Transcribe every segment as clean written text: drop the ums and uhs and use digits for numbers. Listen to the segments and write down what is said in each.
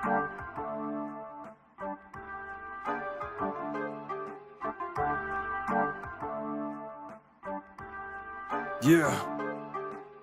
Yeah.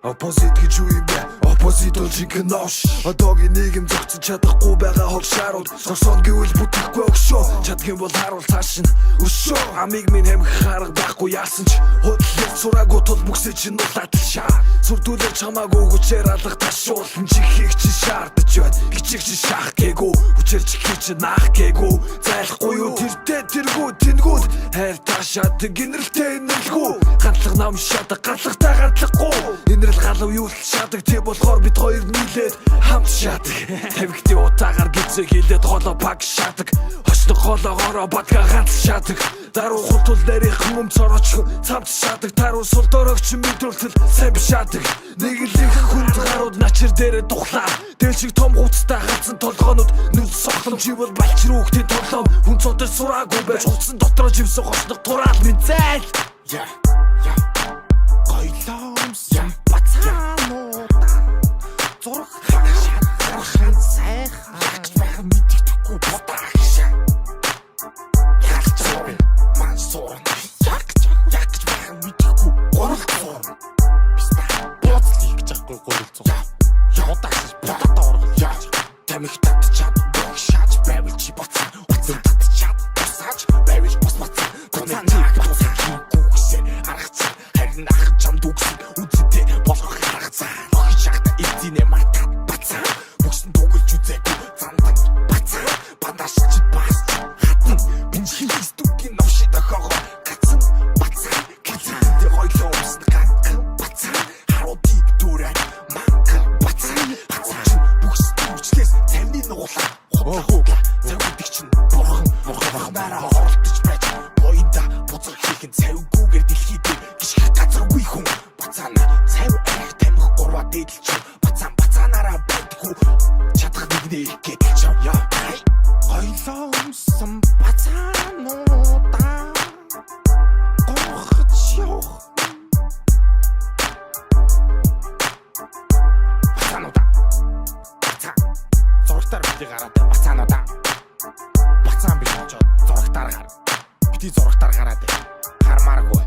Оппозит гэж юу юм бэ? Оппозит бол жинхэнэ нош. Одоогийн нийгэм зохицож чадахгүй байгаа хогшаарууд зогсоно гэвэл бүтэхгүй өгшөө. Чадах юм бол харуул цааш нь өшөө. Амиг минь хэмэх харга байхгүй яасан ч хөдлөлт сураагүй тул бүксэж чинь улаад шаа. Сүрдүүлэр чамаагүй хүчээр алга ташуулан чихийг чи шаардаж байна. Хичээх чи шаах гээгүй хүчээр чихийг чи наах гээгүй. Зайлахгүй юу тэртээ тэргүү тэнгүүд хайр таашаад гинрэлтэй инэрлгүй. Гантлах нам шатаг гантлахтай гантлахгүй. Галав юу л шадаг тий болохоор бид хоёр нийлээд хамт шадаг. Тавигтын утаагаар гизээ хийлээд холоо пак шадаг. Хошдог хологоороо бадгаа ганц шадаг. Даруу хутул дээрийнхэн өмц орооч цамт шадаг. Таруу сул дөрөгч мэдрүүлтэл сайн шадаг. Нэг л их хүнд гарууд начир дээрээ тухлаа. Дээлшиг том хуцтай хацсан толгоонууд нүд сохломжи бол балчир хүүхдийн тоглоом. Хүн цодор сураагүй байж хуцсан дотроо живсэн хошдог тураал минь зайл. Гойлоомсон зурх шалхан сайхан ягч байх мэддэхгүй бодаагшаа ягч маань суурна ягч байх мэддэхгүй гурал суурна биста боцлиг жахгүй гурал суурна явдагш бодоо оргол яаж тамиг татчаад шаач байвал чи боцоо утсан татчаад тусаач байвал бос боцоо гонцааныг боцоо гүгсээ аргац харин ах чам дүгс үзэдэ болох аргац Эдинэ мартаа бацаа бүксэн дугуулж үзээгүй зандан бацаа бандаш чи бас хатан бинжин стукийн новши дохоо гацсан бацаа гацсан дэ хойлоо умсна ганг бацаа харуудыг дүүрээ манг бацаа бүкс дүрчлээс цавны нуулаа хотлоо цавдыг чин бурхан нараа оролдож байж боёда буцаг хийхэн цавгүйгээр дэлхий дээр гიშх газаргүй хүн бацаана цав арих тамих гурваа дээдэлч чадах нэгнээ ихэд чав яа гойлоомсон бацаануудаа гохч явах бацаануудаа бацаа зургатаар бити гараад бацаануудаа бацаан биш очоод зургатаар гар бити зургатаар гараад хармааргүй